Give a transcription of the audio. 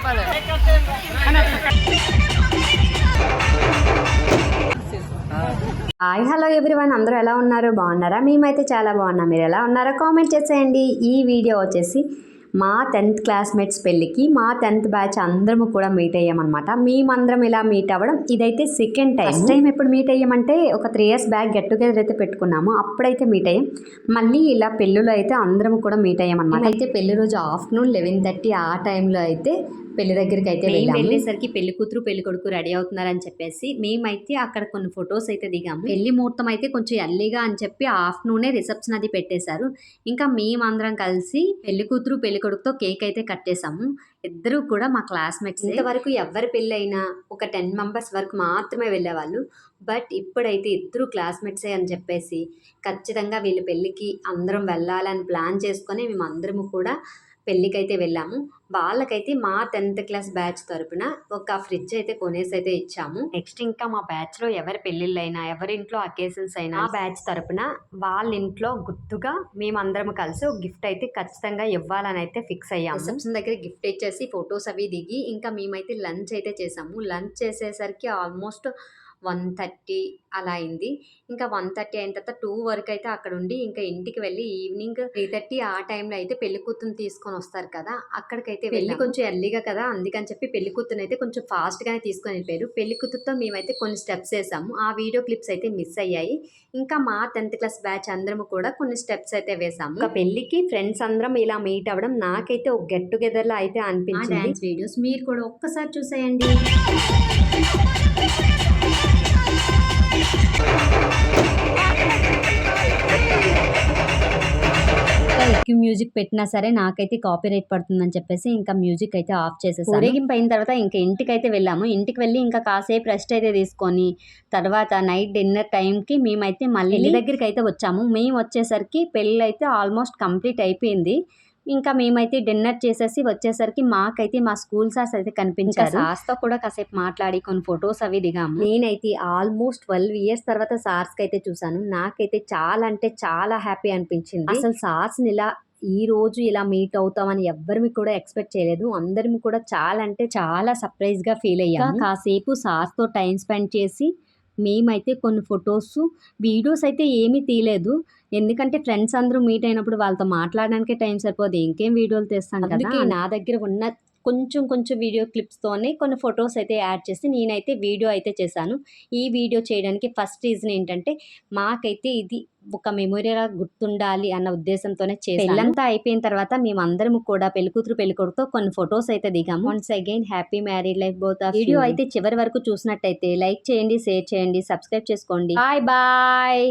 Hi hello everyone, అందరూ ఎలా ఉన్నారు? బాగున్నారా? మేమైతే చాలా బాగున్నాం. మీరు ఎలా ఉన్నారో కామెంట్ చేసేయండి. ఈ వీడియో వచ్చేసి మా 10th క్లాస్మేట్స్ పెళ్ళికి మా 10th బ్యాచ్ అందరము కూడా మీట్ అయ్యామన్నమాట. మేమందరం ఇలా మీట్ అవ్వడం ఇదైతే సెకండ్ టైం. ఫస్ట్ టైం ఎప్పుడు మీట్ అయ్యామంటే ఒక 3 years బ్యాక్ గెట్ టుగెదర్ అయితే పెట్టుకున్నాము. అప్పుడైతే మీట్ అయ్యాం. మళ్ళీ ఇలా పెళ్ళిలో అయితే అందరం కూడా మీట్ అయ్యామన్నమాట. అయితే పెళ్లి రోజు ఆఫ్టర్నూన్ 11:30 ఆ టైంలో అయితే పెళ్లి దగ్గరికి అయితే వెళ్ళేసరికి పెళ్లి కూతురు పెళ్లి కొడుకు రెడీ అవుతున్నారని చెప్పేసి మేమైతే అక్కడ కొన్ని ఫొటోస్ అయితే దిగాము. పెళ్లి ముహూర్తం అయితే కొంచెం ఎర్లీగా అని చెప్పి ఆఫ్టర్నూనే రిసెప్షన్ అది పెట్టేశారు. ఇంకా మేమందరం కలిసి పెళ్లి కూతురు పెళ్లి కొడుకుతో కేక్ అయితే కట్ చేసాము. ఇద్దరు కూడా మా క్లాస్మేట్స్. ఇంతవరకు ఎవరి పెళ్ళి అయినా ఒక 10 members వరకు మాత్రమే వెళ్ళేవాళ్ళు. బట్ ఇప్పుడైతే ఇద్దరు క్లాస్మేట్సే అని చెప్పేసి ఖచ్చితంగా వీళ్ళ పెళ్ళికి అందరం వెళ్ళాలని ప్లాన్ చేసుకొని మేము అందరము కూడా పెళ్ళికైతే వెళ్ళాము. వాళ్ళకైతే మా 10th క్లాస్ బ్యాచ్ తరపున ఒక ఫ్రిడ్జ్ అయితే కొనేసి అయితే ఇచ్చాము. నెక్స్ట్ ఇంకా మా బ్యాచ్ లో ఎవరి పెళ్ళిళ్ళైనా ఎవరింట్లో అకేషన్స్ అయినా ఆ బ్యాచ్ తరపున వాళ్ళ ఇంట్లో గుర్తుగా మేమందరం కలిసి ఒక గిఫ్ట్ అయితే ఖచ్చితంగా ఇవ్వాలని అయితే ఫిక్స్ అయ్యాము. రిసెప్షన్ దగ్గర గిఫ్ట్ ఇచ్చేసి ఫొటోస్ అవి దిగి ఇంకా మేమైతే లంచ్ అయితే చేసాము. లంచ్ చేసేసరికి ఆల్మోస్ట్ 1:30 అలా అయింది. ఇంకా 1:30 అయిన తర్వాత 2 వరకు అయితే అక్కడ ఉండి ఇంకా ఇంటికి వెళ్ళి ఈవినింగ్ 3:30 ఆ టైంలో అయితే పెళ్లి కూతురుని తీసుకొని వస్తారు కదా, అక్కడికైతే వెళ్ళి కొంచెం ఎర్లీగా కదా అందుకని చెప్పి పెళ్లి కూతురుని అయితే కొంచెం ఫాస్ట్ గానే తీసుకొని వెళ్ళిపోయారు. పెళ్లి కూతురుతో మేమైతే కొన్ని స్టెప్స్ వేసాము. ఆ వీడియో క్లిప్స్ అయితే మిస్ అయ్యాయి. ఇంకా మా 10th క్లాస్ బ్యాచ్ అందరము కూడా కొన్ని స్టెప్స్ అయితే వేసాము. ఒక పెళ్లికి ఫ్రెండ్స్ అందరం ఇలా మీట్ అవ్వడం నాకైతే ఒక గెట్ టుగెదర్ లా అయితే అనిపించింది. డాన్స్ వీడియోస్ మీరు కూడా ఒక్కసారి చూసేయండి. ఎక్కువ మ్యూజిక్ పెట్టినా సరే నాకైతే కాపీరైట్ పడుతుందని చెప్పేసి ఇంకా మ్యూజిక్ అయితే ఆఫ్ చేసేసాను. ఊరేగింపు అయిన తర్వాత ఇంకా ఇంటికైతే వెళ్ళాము. ఇంటికి వెళ్ళి ఇంకా కాసేపు రెస్ట్ అయితే తీసుకొని తర్వాత నైట్ డిన్నర్ టైంకి మేమైతే మళ్ళీ దగ్గరికి అయితే వచ్చాము. మేము వచ్చేసరికి పెళ్ళి అయితే ఆల్మోస్ట్ కంప్లీట్ అయిపోయింది. ఇంకా మేమైతే డిన్నర్ చేసేసి వచ్చేసరికి మాకైతే మా స్కూల్ సార్స్ అయితే కనిపించారు. సార్స్తో కూడా కాసేపు మాట్లాడి కొన్ని ఫొటోస్ అవి దిగాము. నేనైతే ఆల్మోస్ట్ 12 years తర్వాత సార్స్కి అయితే చూసాను. నాకైతే చాలా అంటే చాలా హ్యాపీ అనిపించింది. అసలు సార్స్ని ఇలా ఈ రోజు ఇలా మీట్ అవుతామని ఎవ్వరిని కూడా ఎక్స్పెక్ట్ చేయలేదు. అందరం కూడా చాలా అంటే చాలా సర్ప్రైజ్ గా ఫీల్ అయ్యాము. కాసేపు సార్స్ తో టైం స్పెండ్ చేసి మేమైతే కొన్ని ఫొటోస్ వీడియోస్ అయితే ఏమీ తీయలేదు. ఎందుకంటే ఫ్రెండ్స్ అందరూ మీట్ అయినప్పుడు వాళ్ళతో మాట్లాడడానికే టైం సరిపోదు, ఇంకేం వీడియోలు తీస్తాను కదా. నా దగ్గర ఉన్న కొంచెం వీడియో క్లిప్స్తోనే కొన్ని ఫొటోస్ అయితే యాడ్ చేసి నేనైతే వీడియో అయితే చేశాను. ఈ వీడియో చేయడానికి ఫస్ట్ రీజన్ ఏంటంటే మాకైతే ఇది ఒక మెమొరీగా గుర్తుండాలి అన్న ఉద్దేశంతోనే చేశాను. పెళ్ళంతా అయిపోయిన తర్వాత మేమందరం కూడా పెళ్లికూతురు పెళ్లికొడుకుతో కొన్ని ఫొటోస్ అయితే దిగాము. Once again happy married life both of you. Video అయితే చివరి వరకు చూసినట్టయితే లైక్ చేయండి, షేర్ చేయండి, సబ్స్క్రైబ్ చేసుకోండి. Bye bye.